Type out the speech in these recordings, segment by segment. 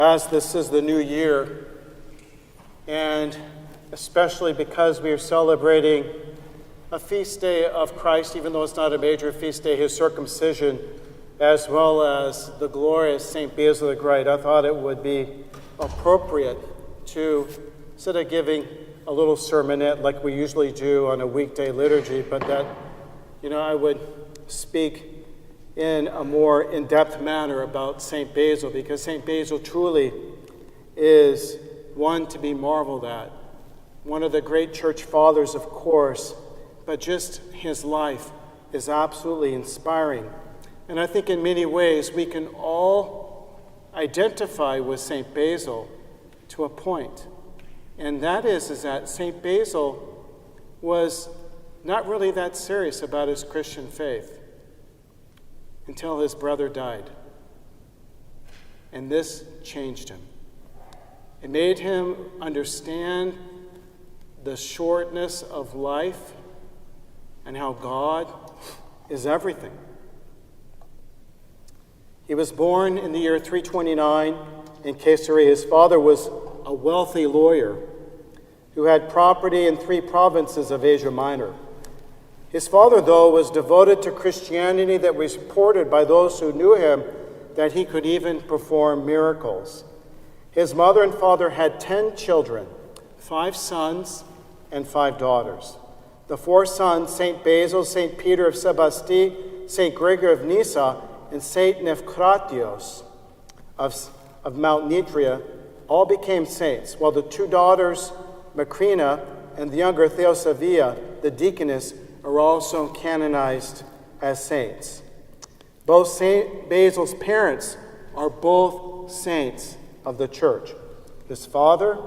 As this is the new year, and especially because we are celebrating a feast day of Christ, even though it's not a major feast day, his circumcision, as well as the glorious St. Basil the Great, I thought it would be appropriate to, instead of giving a little sermonette like we usually do on a weekday liturgy, but that, I would speak in a more in-depth manner about St. Basil, because St. Basil truly is one to be marveled at. One of the great church fathers, of course, but just his life is absolutely inspiring. And I think in many ways we can all identify with St. Basil to a point. And that is that St. Basil was not really that serious about his Christian faith until his brother died. And this changed him. It made him understand the shortness of life and how God is everything. He was born in the year 329 in Caesarea. His father was a wealthy lawyer who had property in 3 provinces of Asia Minor. His father, though, was devoted to Christianity that was reported by those who knew him that he could even perform miracles. His mother and father had 10 children, 5 sons and 5 daughters. The 4 sons, St. Basil, St. Peter of Sebasti, St. Gregory of Nyssa, and St. Nephratios of Mount Nitria, all became saints, while the 2 daughters, Macrina and the younger Theosavia, the deaconess, are also canonized as saints. Both St. Basil's parents are both saints of the church. His father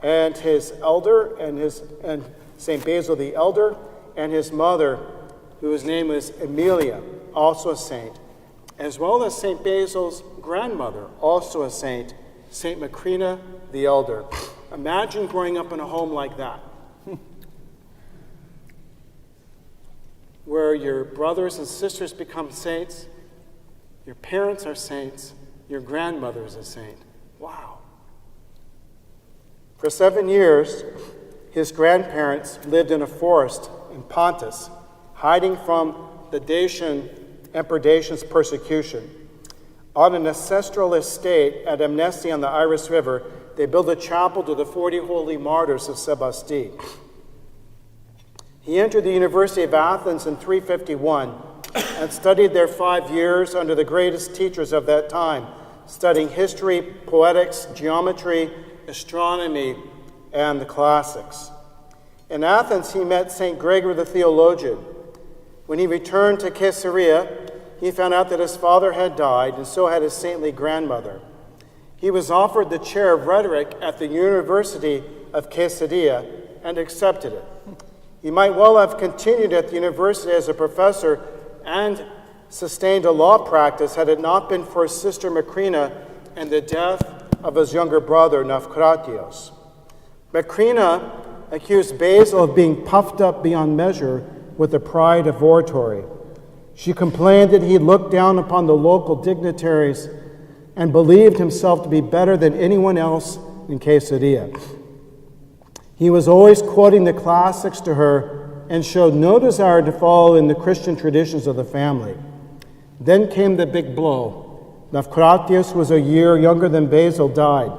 and his elder, and St. Basil the elder, and his mother, whose name was Amelia, also a saint, as well as St. Basil's grandmother, also a saint, St. Macrina the elder. Imagine growing up in a home like that, where your brothers and sisters become saints, your parents are saints, your grandmother is a saint. Wow. For 7 years, his grandparents lived in a forest in Pontus, hiding from the Emperor Dacian's persecution. On an ancestral estate at Amnesty on the Iris River, they built a chapel to the 40 holy martyrs of Sebasti. He entered the University of Athens in 351 and studied there 5 years under the greatest teachers of that time, studying history, poetics, geometry, astronomy, and the classics. In Athens, he met St. Gregory the theologian. When he returned to Caesarea, he found out that his father had died, and so had his saintly grandmother. He was offered the chair of rhetoric at the University of Caesarea and accepted it. He might well have continued at the university as a professor and sustained a law practice had it not been for his sister Macrina and the death of his younger brother Nephratios. Macrina accused Basil of being puffed up beyond measure with the pride of oratory. She complained that he looked down upon the local dignitaries and believed himself to be better than anyone else in Caesarea. He was always quoting the classics to her and showed no desire to follow in the Christian traditions of the family. Then came the big blow. Nephratios, who was a year younger than Basil, died.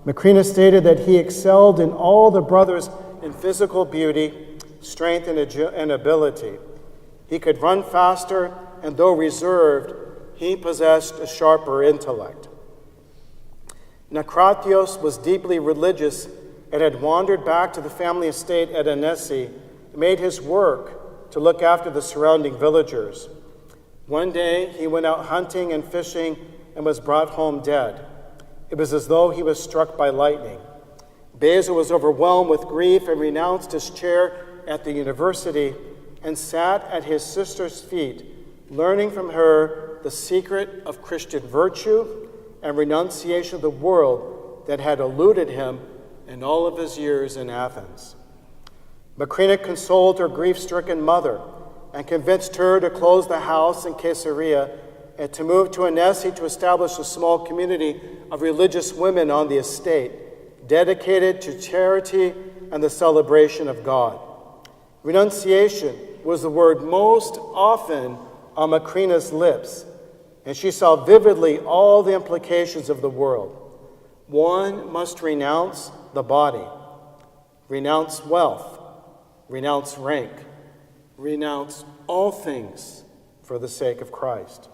Macrina stated that he excelled in all the brothers in physical beauty, strength, and ability. He could run faster, and though reserved, he possessed a sharper intellect. Nephratios was deeply religious and had wandered back to the family estate at Annecy, made his work to look after the surrounding villagers. One day, he went out hunting and fishing and was brought home dead. It was as though he was struck by lightning. Basil was overwhelmed with grief and renounced his chair at the university and sat at his sister's feet, learning from her the secret of Christian virtue and renunciation of the world that had eluded him in all of his years in Athens. Macrina consoled her grief-stricken mother and convinced her to close the house in Caesarea and to move to Annecy to establish a small community of religious women on the estate, dedicated to charity and the celebration of God. Renunciation was the word most often on Macrina's lips, and she saw vividly all the implications of the world. One must renounce the body, renounce wealth, renounce rank, renounce all things for the sake of Christ.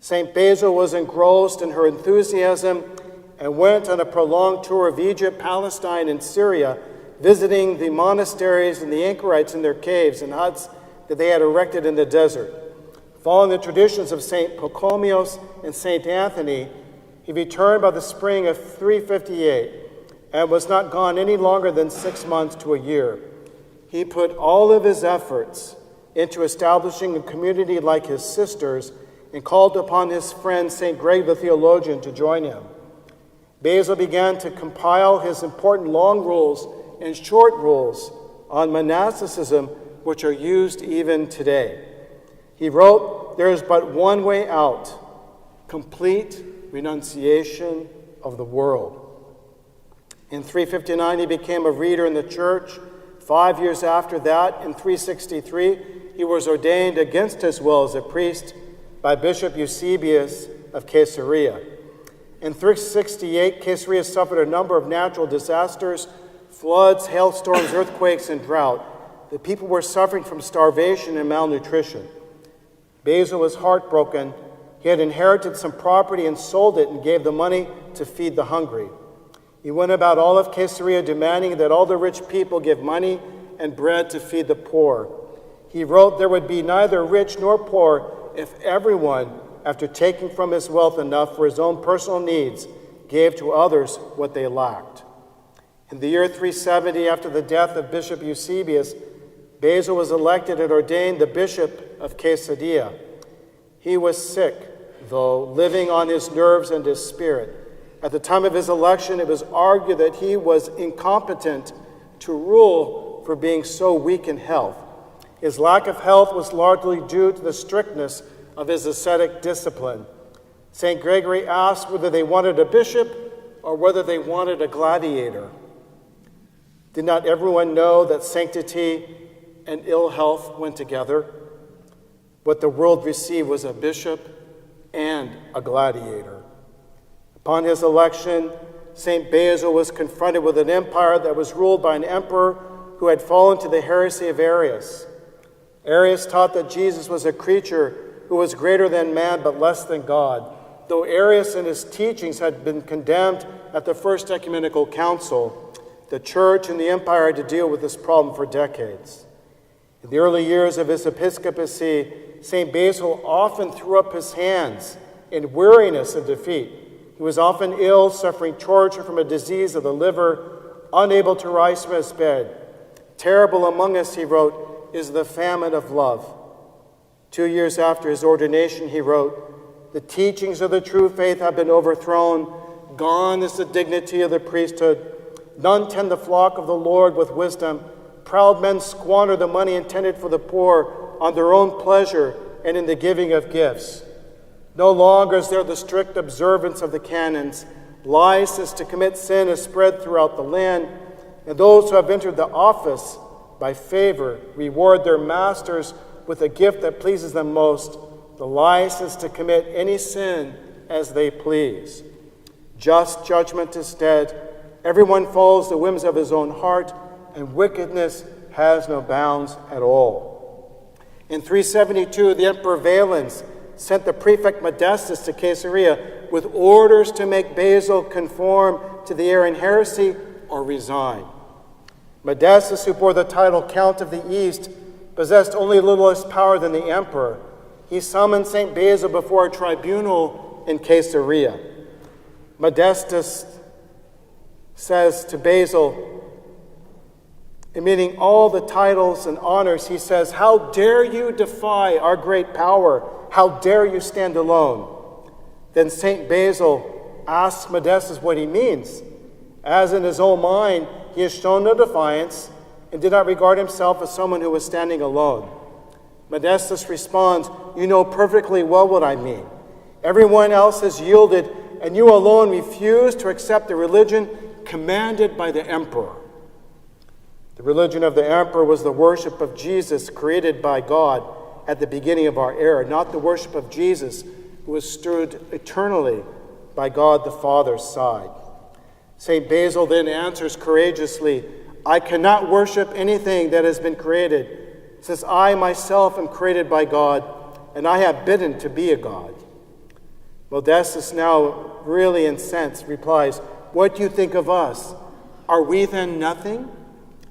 St. Basil was engrossed in her enthusiasm and went on a prolonged tour of Egypt, Palestine, and Syria, visiting the monasteries and the anchorites in their caves and huts that they had erected in the desert. Following the traditions of St. Pachomius and St. Anthony, he returned by the spring of 358 and was not gone any longer than 6 months to a year. He put all of his efforts into establishing a community like his sisters and called upon his friend St. Greg the theologian to join him. Basil began to compile his important long rules and short rules on monasticism, which are used even today. He wrote, "There is but one way out, complete renunciation of the world." In 359, he became a reader in the church. 5 years after that, in 363, he was ordained against his will as a priest by Bishop Eusebius of Caesarea. In 368, Caesarea suffered a number of natural disasters: floods, hailstorms, earthquakes, and drought. The people were suffering from starvation and malnutrition. Basil was heartbroken. He had inherited some property and sold it and gave the money to feed the hungry. He went about all of Caesarea demanding that all the rich people give money and bread to feed the poor. He wrote there would be neither rich nor poor if everyone, after taking from his wealth enough for his own personal needs, gave to others what they lacked. In the year 370, after the death of Bishop Eusebius, Basil was elected and ordained the Bishop of Caesarea. He was sick, though, living on his nerves and his spirit. At the time of his election, it was argued that he was incompetent to rule for being so weak in health. His lack of health was largely due to the strictness of his ascetic discipline. St. Gregory asked whether they wanted a bishop or whether they wanted a gladiator. Did not everyone know that sanctity and ill health went together? What the world received was a bishop and a gladiator. Upon his election, St. Basil was confronted with an empire that was ruled by an emperor who had fallen to the heresy of Arius. Arius taught that Jesus was a creature who was greater than man but less than God, though Arius and his teachings had been condemned at the First Ecumenical Council. The church and the empire had to deal with this problem for decades. In the early years of his episcopacy, St. Basil often threw up his hands in weariness and defeat. He was often ill, suffering torture from a disease of the liver, unable to rise from his bed. "Terrible among us," he wrote, "is the famine of love." 2 years after his ordination, he wrote, "The teachings of the true faith have been overthrown. Gone is the dignity of the priesthood. None tend the flock of the Lord with wisdom. Proud men squander the money intended for the poor on their own pleasure and in the giving of gifts. No longer is there the strict observance of the canons. License to commit sin is spread throughout the land, and those who have entered the office by favor reward their masters with a gift that pleases them most, the license to commit any sin as they please. Just judgment is dead. Everyone follows the whims of his own heart, and wickedness has no bounds at all." In 372, the Emperor Valens sent the prefect Modestus to Caesarea with orders to make Basil conform to the Arian heresy or resign. Modestus, who bore the title Count of the East, possessed only a little less power than the emperor. He summoned St. Basil before a tribunal in Caesarea. Modestus says to Basil, admitting all the titles and honors, he says, "How dare you defy our great power? How dare you stand alone?" Then St. Basil asks Modestus what he means, as in his own mind he has shown no defiance and did not regard himself as someone who was standing alone. Modestus responds, "You know perfectly well what I mean. Everyone else has yielded, and you alone refuse to accept the religion commanded by the emperor. The religion of the emperor was the worship of Jesus created by God at the beginning of our era, not the worship of Jesus who was stood eternally by God the Father's side. St. Basil then answers courageously, I cannot worship anything that has been created, since I myself am created by God, and I have bidden to be a God. Modestus, now really incensed, replies, what do you think of us? Are we then nothing?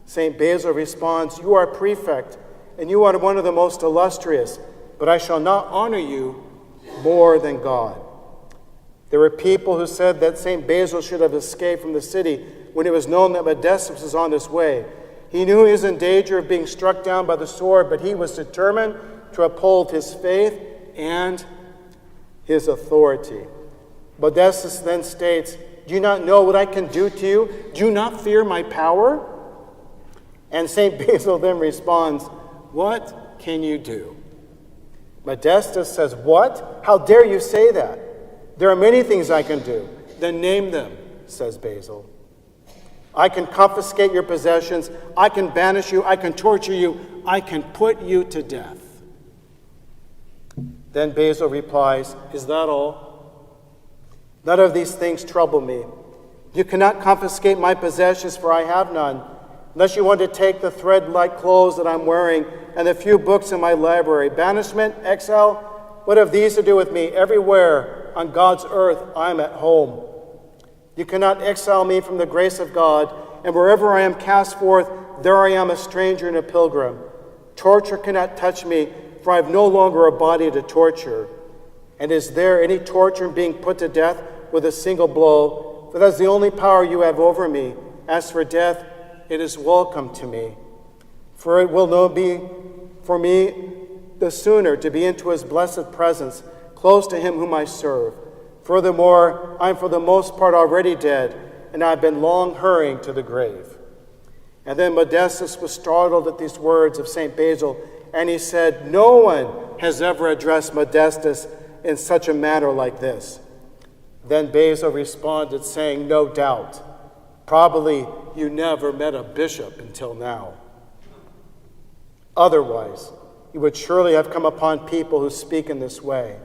St. Basil responds, you are prefect, and you are one of the most illustrious, but I shall not honor you more than God. There were people who said that St. Basil should have escaped from the city when it was known that Modestus was on his way. He knew he was in danger of being struck down by the sword, but he was determined to uphold his faith and his authority. Modestus then states, do you not know what I can do to you? Do you not fear my power? And St. Basil then responds, what can you do? Modestus says, what? How dare you say that? There are many things I can do. Then name them, says Basil. I can confiscate your possessions. I can banish you. I can torture you. I can put you to death. Then Basil replies, is that all? None of these things trouble me. You cannot confiscate my possessions, for I have none, unless you want to take the thread-like clothes that I'm wearing and the few books in my library. Banishment, exile, what have these to do with me? Everywhere on God's earth, I'm at home. You cannot exile me from the grace of God, and wherever I am cast forth, there I am a stranger and a pilgrim. Torture cannot touch me, for I have no longer a body to torture. And is there any torture in being put to death with a single blow? For that's the only power you have over me. As for death, it is welcome to me. For it will no be for me the sooner to be into his blessed presence, close to him whom I serve. Furthermore, I am for the most part already dead, and I have been long hurrying to the grave. And then Modestus was startled at these words of St. Basil, and he said, no one has ever addressed Modestus in such a manner like this. Then Basil responded, saying, no doubt, probably you never met a bishop until now. Otherwise, you would surely have come upon people who speak in this way.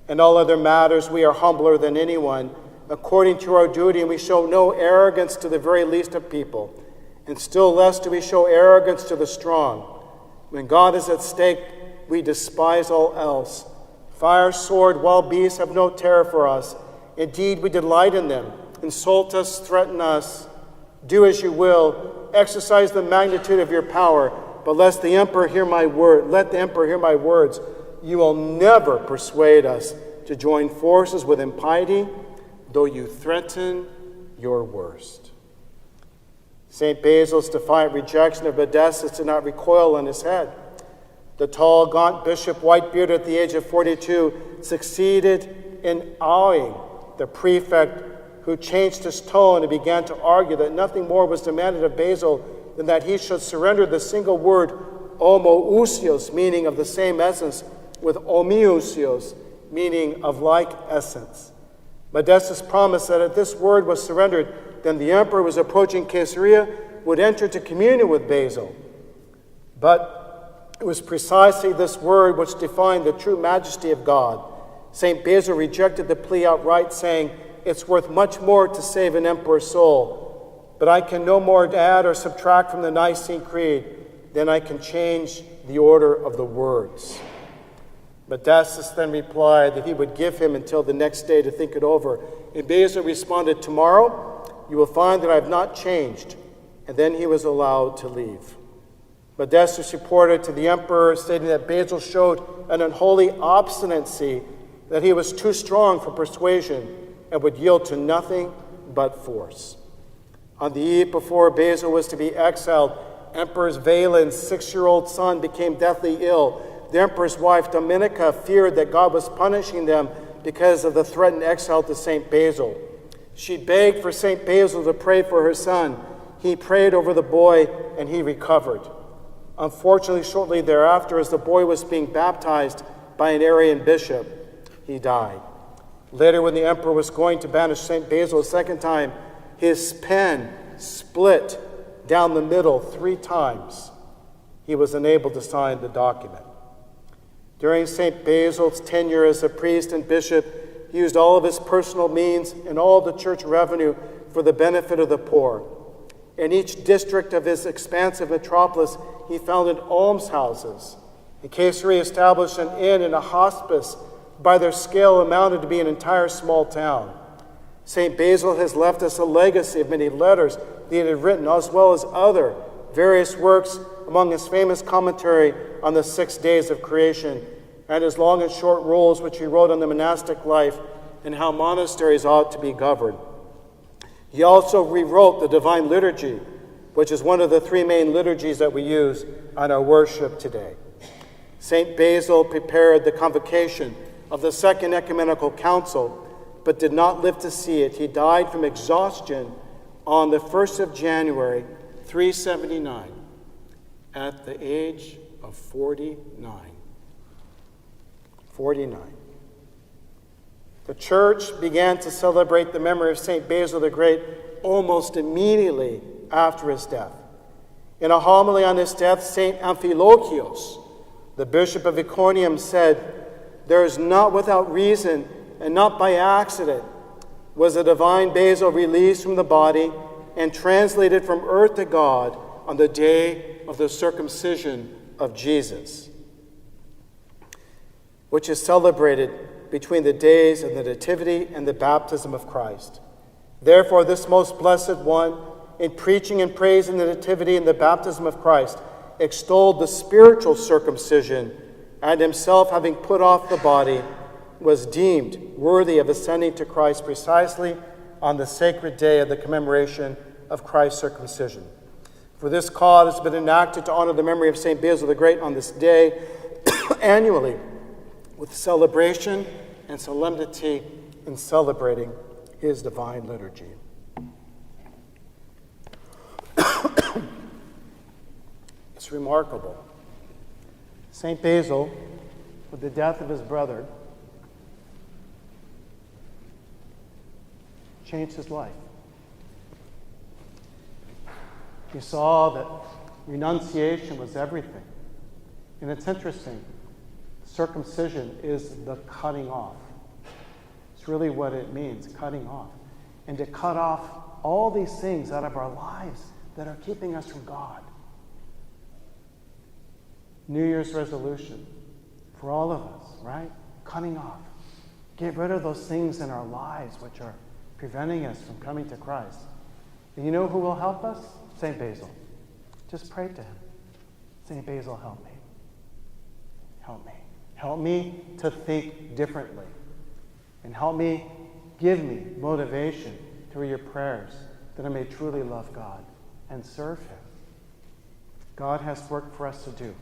In all other matters, we are humbler than anyone, according to our duty, and we show no arrogance to the very least of people, and still less do we show arrogance to the strong. When God is at stake, we despise all else. Fire, sword, wild beasts have no terror for us. Indeed, we delight in them. Insult us, threaten us. Do as you will. Exercise the magnitude of your power. But let the emperor hear my words. You will never persuade us to join forces with impiety, though you threaten your worst. St. Basil's defiant rejection of Modestus did not recoil on his head. The tall, gaunt bishop, white-bearded at the age of 42, succeeded in awing the prefect, who changed his tone and began to argue that nothing more was demanded of Basil than that he should surrender the single word homoousios, meaning of the same essence, with homoousios, meaning of like essence. Modestus promised that if this word was surrendered, then the emperor was approaching Caesarea, would enter into communion with Basil. But it was precisely this word which defined the true majesty of God. St. Basil rejected the plea outright, saying, it's worth much more to save an emperor's soul, but I can no more add or subtract from the Nicene Creed than I can change the order of the words. Modestus then replied that he would give him until the next day to think it over. And Basil responded, tomorrow you will find that I have not changed. And then he was allowed to leave. Modestus reported to the emperor, stating that Basil showed an unholy obstinacy, that he was too strong for persuasion and would yield to nothing but force. On the eve before Basil was to be exiled, Emperor Valens' 6-year-old son became deathly ill. The emperor's wife, Dominica, feared that God was punishing them because of the threatened exile to St. Basil. She begged for St. Basil to pray for her son. He prayed over the boy, and he recovered. Unfortunately, shortly thereafter, as the boy was being baptized by an Arian bishop, he died. Later, when the emperor was going to banish St. Basil a second time, his pen split down the middle 3 times. He was unable to sign the document. During St. Basil's tenure as a priest and bishop, he used all of his personal means and all the church revenue for the benefit of the poor. In each district of his expansive metropolis, he founded almshouses. In Caesarea, he established an inn and a hospice. By their scale, amounted to be an entire small town. St. Basil has left us a legacy of many letters that he had written, as well as other various works, among his famous commentary on the 6 days of creation and his long and short rules which he wrote on the monastic life and how monasteries ought to be governed. He also rewrote the Divine Liturgy, which is one of the 3 main liturgies that we use on our worship today. St. Basil prepared the convocation of the Second Ecumenical Council, but did not live to see it. He died from exhaustion on the 1st of January, 379, at the age of 49. 49. The church began to celebrate the memory of St. Basil the Great almost immediately after his death. In a homily on his death, St. Amphilochios, the bishop of Iconium, said, "There is not without reason and not by accident was the divine Basil released from the body and translated from earth to God on the day of the circumcision of Jesus, which is celebrated between the days of the Nativity and the baptism of Christ. Therefore, this most blessed one, in preaching and praising the Nativity and the baptism of Christ, extolled the spiritual circumcision, and himself, having put off the body, was deemed worthy of ascending to Christ precisely on the sacred day of the commemoration of Christ's circumcision. For this cause it has been enacted to honor the memory of St. Basil the Great on this day annually, with celebration and solemnity in celebrating his divine liturgy." It's remarkable. St. Basil, with the death of his brother, changed his life. He saw that renunciation was everything. And it's interesting. Circumcision is the cutting off. It's really what it means, cutting off. And to cut off all these things out of our lives that are keeping us from God. New Year's resolution for all of us, right? Cutting off. Get rid of those things in our lives which are preventing us from coming to Christ. And you know who will help us? St. Basil. Just pray to him. St. Basil, help me. Help me. Help me to think differently. And help me, give me motivation through your prayers that I may truly love God and serve him. God has work for us to do.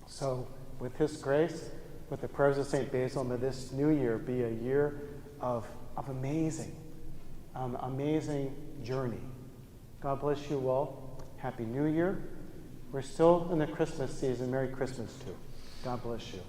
So, with his grace, with the prayers of St. Basil, may this new year be a year of amazing journey. God bless you all. Happy New Year. We're still in the Christmas season. Merry Christmas too. God bless you.